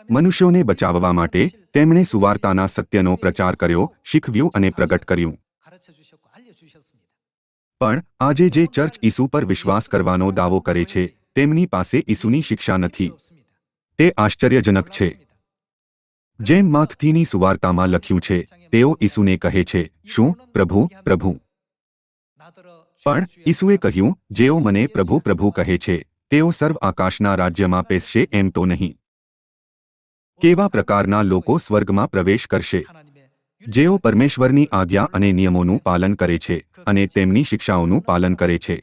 મનુષ્યોને બચાવવા માટે તેમણે સુવાર્તાના સત્યનો પ્રચાર કર્યો, શીખવ્યું અને પ્રગટ કર્યું. પણ આજે જે ચર્ચ ઈસુ પર વિશ્વાસ કરવાનો દાવો કરે છે, તેમની પાસે ઈસુની શિક્ષા નથી. તે આશ્ચર્યજનક છે. જેમ માથથીની સુવાર્તામાં લખ્યું છે, તેઓ ઈસુને કહે છે, શું, પ્રભુ, પ્રભુ? પણ ઈસુએ કહ્યું, જેઓ મને પ્રભુ પ્રભુ કહે છે, તેઓ સર્વ આકાશના રાજ્યમાં પેસશે એમ તો નહીં. કેવા પ્રકારના લોકો સ્વર્ગમાં પ્રવેશ કરશે? જેઓ પરમેશ્વરની આજ્ઞા અને નિયમોનું પાલન કરે છે અને તેમની શિક્ષાઓનું પાલન કરે છે.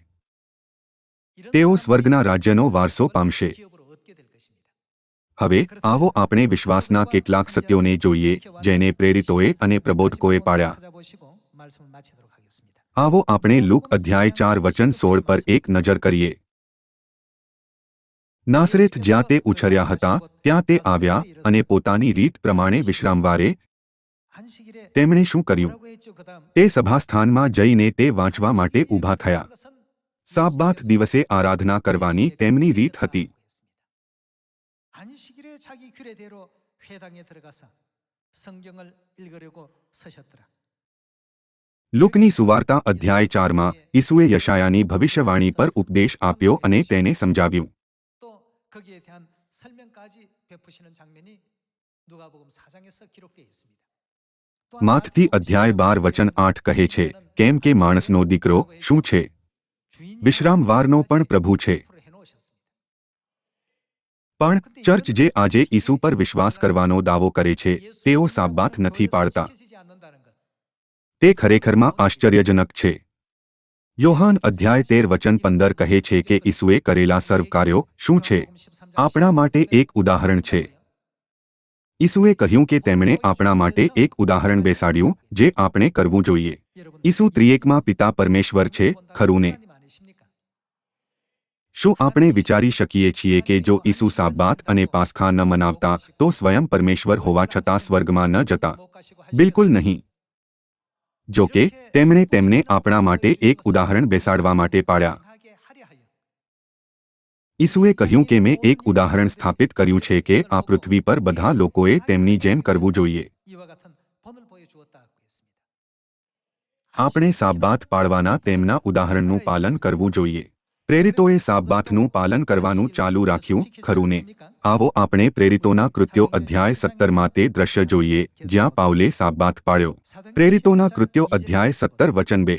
તેઓ સ્વર્ગના રાજ્યનો વારસો પામશે. હવે આવો આપણે વિશ્વાસના કેટલાક સત્યોને જોઈએ જેને પ્રેરિતોએ અને પ્રબોધકોએ પાળ્યા. આવો આપણે લુક અધ્યાય 4 વચન 16 પર એક નજર કરીએ. નાસરેથ જ્યાં તે ઉછર્યા હતા ત્યાં તે આવ્યા અને પોતાની રીત પ્રમાણે વિશ્રામવારે તેમણે શું કર્યું? તે સભાસ્થાનમાં જઈને તે વાંચવા માટે ઊભા થયા. સાબ્બાત દિવસે આરાધના કરવાની તેમની રીત હતી. લુકની સુવાર્તા અધ્યાય 4માં ઈસુએ યશાયાની ભવિષ્યવાણી પર ઉપદેશ આપ્યો અને તેને સમજાવ્યું. માથથી અધ્યાય 12 વચન 8 કહે છે, કેમ કે માણસનો દીકરો શું છે? વિશ્રામવારનો પણ પ્રભુ છે. પણ ચર્ચ જે આજે ઈસુ પર વિશ્વાસ કરવાનો દાવો કરે છે, તેઓ સાબ્બાત નથી પાળતા. તે ખરેખરમાં આશ્ચર્યજનક છે. યોહાન અધ્યાય 13 વચન 15 કહે છે કે ઈસુએ કરેલા સર્વ કાર્યો શું છે? આપણા માટે એક ઉદાહરણ છે. ઈસુએ કહ્યું કે તેમણે આપણા માટે એક ઉદાહરણ બેસાડ્યું જે આપણે કરવું જોઈએ. ઈસુ ત્રિએકમાં પિતા પરમેશ્વર છે, ખરું ને? શું આપણે વિચારી શકીએ છીએ કે જો ઈસુ સાબ્બાત અને પાસ્ખા ન મનાવતા તો સ્વયં પરમેશ્વર હોવા છતાં સ્વર્ગમાં ન જતા? બિલકુલ નહીં. જો કે તેમણે તેમને આપણા માટે એક ઉદાહરણ બેસાડવા માટે પાડ્યા. ઈસુએ કહ્યું કે મેં એક ઉદાહરણ સ્થાપિત કર્યું છે કે આ પૃથ્વી પર બધા લોકોએ તેમની જેમ કરવું જોઈએ. આપણે સાબ્બાત પાળવાના તેમના ઉદાહરણનું પાલન કરવું જોઈએ. પ્રેરિતોએ સાબ્બાતનું પાલન કરવાનું ચાલુ રાખ્યું, ખરું ને? આવો આપણે પ્રેરિતોના કૃત્યો અધ્યાય 17માં તે દ્રશ્ય જોઈએ જ્યાં પાઉલે સાબ્બાત પાળ્યો. પ્રેરિતોના કૃત્યો અધ્યાય 17 વચન 2.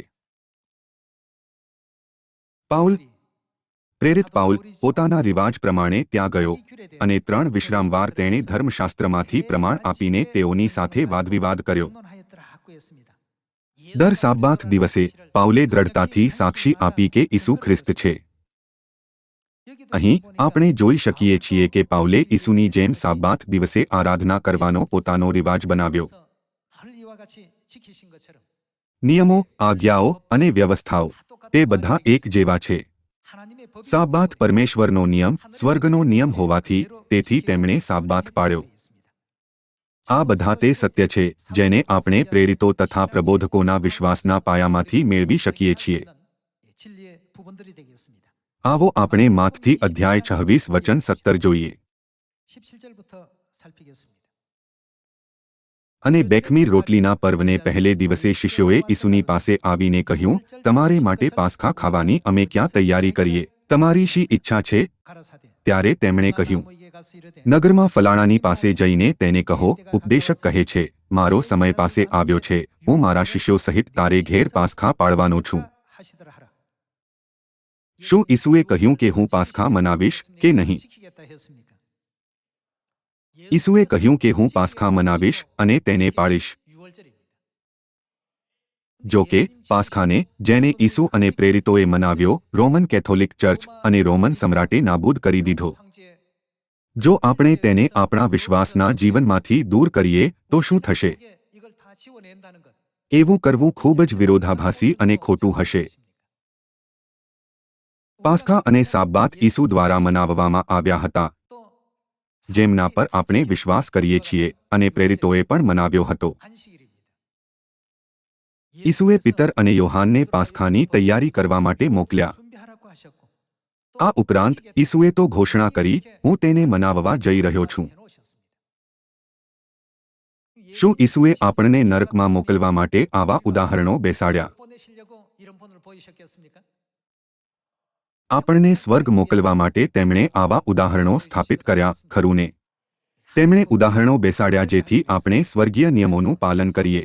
પ્રેરિત પાઉલ પોતાના રિવાજ પ્રમાણે ત્યાં ગયો અને 3 વિશ્રામવાર તેણે ધર્મશાસ્ત્રમાંથી પ્રમાણ આપીને તેઓની સાથે વાદવિવાદ કર્યો. દર સાબ્બાત દિવસે પાઉલે દ્રઢતાથી સાક્ષી આપી કે ઈસુ ખ્રિસ્ત છે. અહીં આપણે જોઈ શકીએ છીએ કે પાઉલે ઈસુની જેમ સાબ્બાત દિવસે આરાધના કરવાનો પોતાનો રિવાજ બનાવ્યો. નિયમો, આજ્ઞાઓ અને વ્યવસ્થાઓ તે બધા એક જેવા છે. સાબ્બાત પરમેશ્વરનો નિયમ, સ્વર્ગનો નિયમ હોવાથી તેથી તેમણે સાબ્બાત પાળ્યો. આ બધા તે સત્ય છે જેને આપણે પ્રેરિતો તથા પ્રબોધકોના વિશ્વાસના પાયામાંથી મેળવી શકીએ છીએ. આવો આપણે માથથી અધ્યાય 26 વચન 17 જોઈએ. અને બેખમીર રોટલીના પર્વને પહેલે દિવસે શિષ્યોએ ઈસુની પાસે આવીને કહ્યું, તમારે માટે પાસ્ખા ખાવાની અમે ક્યાં તૈયારી કરીએ? તમારી શી ઈચ્છા છે? ત્યારે તેમણે કહ્યું, નગરમાં ફલાણાની પાસે જઈને તેને કહો, ઉપદેશક કહે છે, મારો સમય પાસે આવ્યો છે, હું મારા શિષ્યો સહિત તારે ઘેર પાસ્ખા પાળવાનો છું. શું ઈસુએ કહ્યું કે હું પાસ્ખા મનાવીશ કે નહીં? ઈસુએ કહ્યું કે હું પાસ્ખા મનાવીશ અને તેને પાળીશ. જો કે પાસ્ખાને જેને ઈસુ અને પ્રેરિતોએ મનાવ્યો, રોમન કેથોલિક ચર્ચ અને રોમન સમ્રાટે નાબૂદ કરી દીધો. જો આપણે તેને આપણા વિશ્વાસના જીવનમાંથી દૂર કરીએ તો શું થશે? એવું કરવું ખૂબ જ વિરોધાભાસી અને ખોટું હશે. પાસ્ખા અને સાબ્બાત ઈસુ દ્વારા મનાવવામાં આવ્યા હતા, જેમના પર આપણે વિશ્વાસ કરીએ છીએ અને પ્રેરિતોએ પણ મનાવ્યો હતો. ઈસુએ પિતર અને યોહાનને પાસ્ખાની તૈયારી કરવા માટે મોકલ્યા. આ ઉપરાંત ઈસુએ તો ઘોષણા કરી, હું તેને મનાવવા જઈ રહ્યો છું. શું ઈસુએ આપણને નરકમાં મોકલવા માટે આવા ઉદાહરણો બેસાડ્યા? આપણને સ્વર્ગ મોકલવા માટે તેમણે આવા ઉદાહરણો સ્થાપિત કર્યા, ખરું ને? તેમણે ઉદાહરણો બેસાડ્યા જેથી આપણે સ્વર્ગીય નિયમોનું પાલન કરીએ.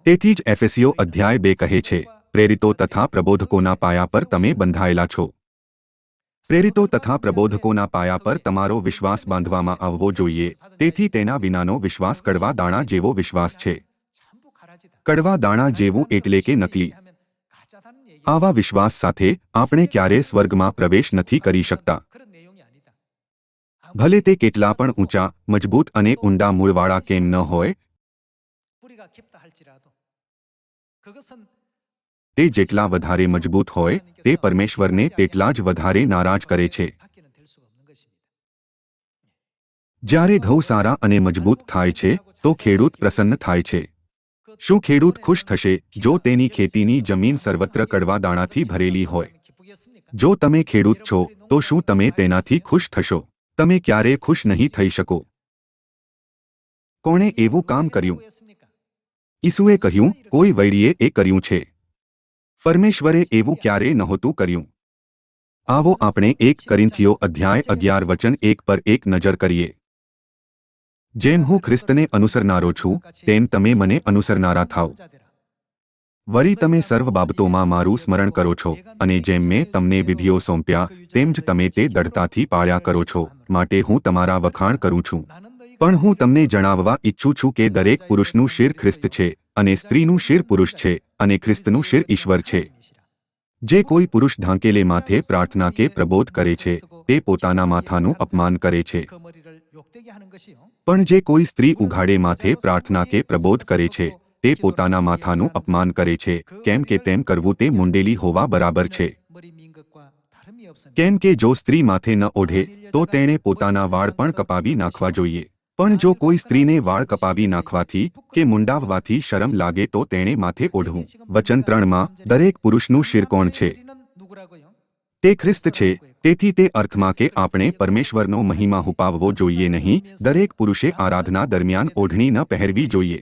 તેથી જ એફેસીઓ અધ્યાય 2 કહે છે, પ્રેરિતો તથા પ્રબોધકોના પાયા પર તમે બંધાયેલા છો. પ્રેરિતો તથા પ્રબોધકોના પાયા પર તમારો વિશ્વાસ બાંધવામાં આવવો જોઈએ. તેથી તેના વિનાનો વિશ્વાસ કડવા દાણા જેવો વિશ્વાસ છે. કડવા દાણા જેવું એટલે કે નકલી. આવા વિશ્વાસ સાથે આપણે ક્યારે સ્વર્ગમાં પ્રવેશ નથી કરી શકતા. ભલે તે કેટલા પણ ઊંચા, મજબૂત અને ઊંડા મૂળવાળા કેમ ન હોય, તે જેટલા વધારે મજબૂત હોય તે પરમેશ્વરને તેટલા જ વધારે નારાજ કરે છે. જ્યારે ઘઉં સારા અને મજબૂત થાય છે તો ખેડૂત પ્રસન્ન થાય છે. શું ખેડૂત ખુશ થશે જો તેની ખેતીની જમીન સર્વત્ર કડવા દાણાથી ભરેલી હોય? જો તમે ખેડૂત છો તો શું તમે તેનાથી ખુશ થશો? તમે ક્યારેય ખુશ નહીં થઈ શકો. કોણે એવું કામ કર્યું? ઈસુએ કહ્યું, કોઈ વૈરીએ એ કર્યું છે. પરમેશ્વરે એવું ક્યારેય નહોતું કર્યું. આવો આપણે 1 કોરિન્થીઓ અધ્યાય 11 વચન 1 પર એક નજર કરીએ. જેમ હું ખ્રિસ્તને અનુસરનારો છું તેમ તમે મને અનુસરનારા થાઓ. વળી તમે સર્વ બાબતોમાં મારું સ્મરણ કરો છો અને જેમ મેં તમને વિધિઓ સોંપ્યા તેમ જ તમે તે દૃઢતાથી પાળ્યા કરો છો, માટે હું તમારા વખાણ કરું છું. પણ હું તમને જણાવવા ઈચ્છું છું કે દરેક પુરુષનું શિર ખ્રિસ્ત છે અને સ્ત્રીનું શિર પુરુષ છે અને ખ્રિસ્તનું શિર ઈશ્વર છે. જે કોઈ પુરુષ ઢાંકેલે માથે પ્રાર્થના કે પ્રબોધ કરે છે તે પોતાના માથાનું અપમાન કરે છે. પણ જે કોઈ સ્ત્રી ઉઘાડે માથે પ્રાર્થના કે પ્રબોધ કરે છે તે પોતાના માથાનું અપમાન કરે છે, કેમ કે તેમ કરવું તે મુંડેલી હોવા બરાબર છે. કેમ કે જો સ્ત્રી માથે ન ઓઢે તો તેણે પોતાના વાળ પણ કપાવી નાખવા જોઈએ. પણ જો કોઈ સ્ત્રીને વાળ કપાવી નાખવાથી કે મુંડાવવાથી શરમ લાગે તો તેણે માથે ઓઢવું. વચન 3માં દરેક પુરુષનું શિર કોણ છે? તે ખ્રિસ્ત છે. તેથી તે અર્થમાં કે આપણે પરમેશ્વરનો મહિમા હુપાવવો જોઈએ નહીં. દરેક પુરુષે આરાધના દરમિયાન ઓઢણી ન પહેરવી જોઈએ.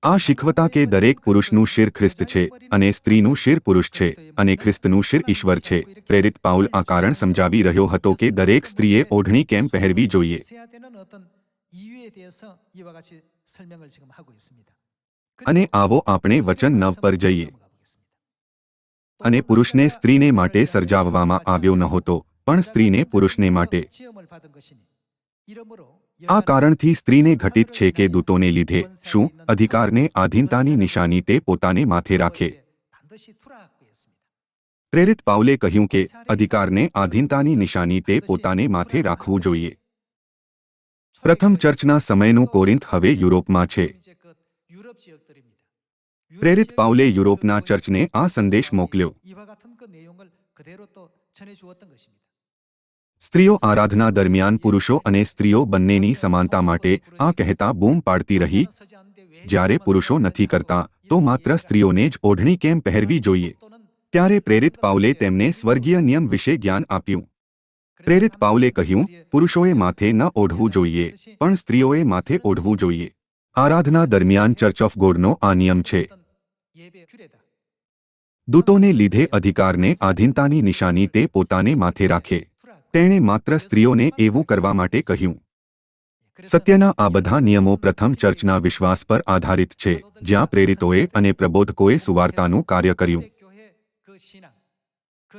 આ શીખવતા કે દરેક પુરુષનું શિર ખ્રિસ્ત છે અને સ્ત્રીનું શિર પુરુષ છે અને ખ્રિસ્તનું શિર ઈશ્વર છે. પ્રેરિત પાઉલ આ કારણ સમજાવી રહ્યો હતો કે દરેક સ્ત્રીએ ઓઢણી કેમ પહેરવી જોઈએ. અને આવો આપણે વચન 9 પર જઈએ. અને પુરુષને સ્ત્રીને માટે સર્જાવવામાં આવ્યો નહોતો, પણ સ્ત્રીને પુરુષને માટે. આ કારણથી સ્ત્રીને ઘટિત છે કે દૂતોને લીધે શું અધિકારને આધીનતાની નિશાની તે પોતાને માથે રાખે. પ્રેરિત પાઉલે કહ્યું કે અધિકારને આધીનતાની નિશાની તે પોતાને માથે રાખવું જોઈએ. પ્રથમ ચર્ચના સમયનું કોરિન્થ હવે યુરોપમાં છે. પ્રેરિત પાઉલે યુરોપના ચર્ચને આ સંદેશ મોકલ્યો. સ્ત્રીઓ આરાધના દરમિયાન પુરુષો અને સ્ત્રીઓ બંનેની સમાનતા માટે આ કહેતા બૂમ પાડતી રહી, જ્યારે પુરુષો નથી કરતા તો માત્ર સ્ત્રીઓને જ ઓઢણી કેમ પહેરવી જોઈએ. ત્યારે પ્રેરિત પાઉલે તેમને સ્વર્ગીય નિયમ વિશે જ્ઞાન આપ્યું. પ્રેરિત પાઉલે કહ્યું, પુરુષોએ માથે ન ઓઢવું જોઈએ, પણ સ્ત્રીઓએ માથે ઓઢવું જોઈએ. આરાધના દરમિયાન ચર્ચ ઓફ ગોડનો આ નિયમ છે. દૂતોને લીધે અધિકારને આધીનતાની નિશાની તે પોતાને માથે રાખે. તેણે માત્ર સ્ત્રીઓને એવું કરવા માટે કહ્યું. સત્યના આ બધા નિયમો પ્રથમ ચર્ચના વિશ્વાસ પર આધારિત છે, જ્યાં પ્રેરિતોએ અને પ્રબોધકોએ સુવાર્તાનું કાર્ય કર્યું.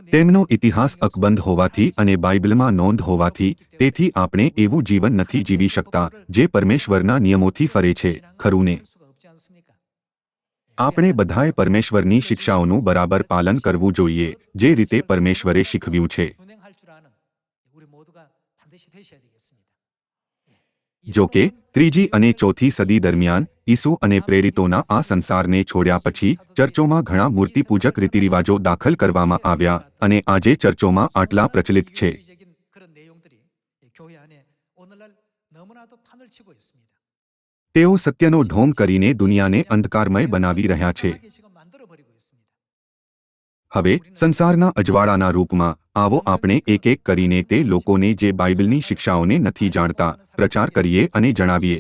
તેમનો ઇતિહાસ અકબંધ હોવાથી અને બાઇબલમાં નોંધ હોવાથી, તેથી આપણે એવું જીવન નથી જીવી શકતા જે પરમેશ્વરના નિયમોથી ફરે છે, ખરું ને? આપણે બધાએ પરમેશ્વરની શિક્ષાઓનું બરાબર પાલન કરવું જોઈએ, જે રીતે પરમેશ્વરે શીખવ્યું છે. જો કે ત્રીજી અને ચોથી સદી દરમિયાન ઈસુ અને પ્રેરિતોના આ સંસારને છોડ્યા પછી ચર્ચોમાં ઘણા મૂર્તિપૂજક રીતિરિવાજો દાખલ કરવામાં આવ્યા અને આજે ચર્ચોમાં આટલા પ્રચલિત છે. તેઓ સત્યનો ઢોંગ કરીને દુનિયાને અંધકારમય બનાવી રહ્યા છે. હવે સંસારના અજવાળાના રૂપમાં આવો આપણે એક એક કરીને તે લોકોને જે બાઇબલની શિક્ષાઓને નથી જાણતા પ્રચાર કરીએ અને જણાવીએ.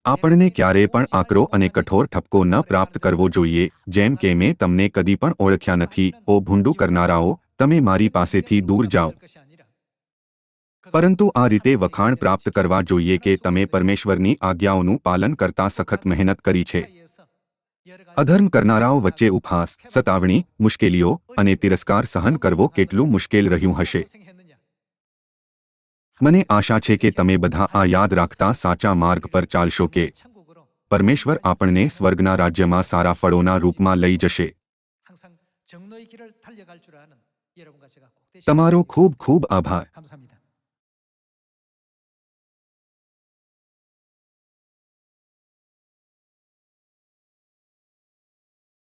આપણને ક્યારેય પણ આકરો અને કઠોર ઠપકો ન પ્રાપ્ત કરવો જોઈએ, જેમ કે મેં તમને કદી પણ ઓળખ્યા નથી, ઓ ભૂંડું કરનારાઓ, તમે મારી પાસેથી દૂર જાઓ. પરંતુ આ રીતે વખાણ પ્રાપ્ત કરવા જોઈએ કે તમે પરમેશ્વરની આજ્ઞાઓનું પાલન કરતા સખત મહેનત કરી છે. અધર્મ કરનારાઓ વચ્ચે ઉપહાસ, સતાવણી, મુશ્કેલીઓ અને તિરસ્કાર સહન કરવો કેટલું મુશ્કેલ રહ્યું હશે. મને આશા છે કે તમે બધા આ યાદ રાખતા સાચા માર્ગ પર ચાલશો કે પરમેશ્વર આપણને સ્વર્ગના રાજ્યમાં સારા ફળોના રૂપમાં લઈ જશે. તમારો ખૂબ ખૂબ આભાર.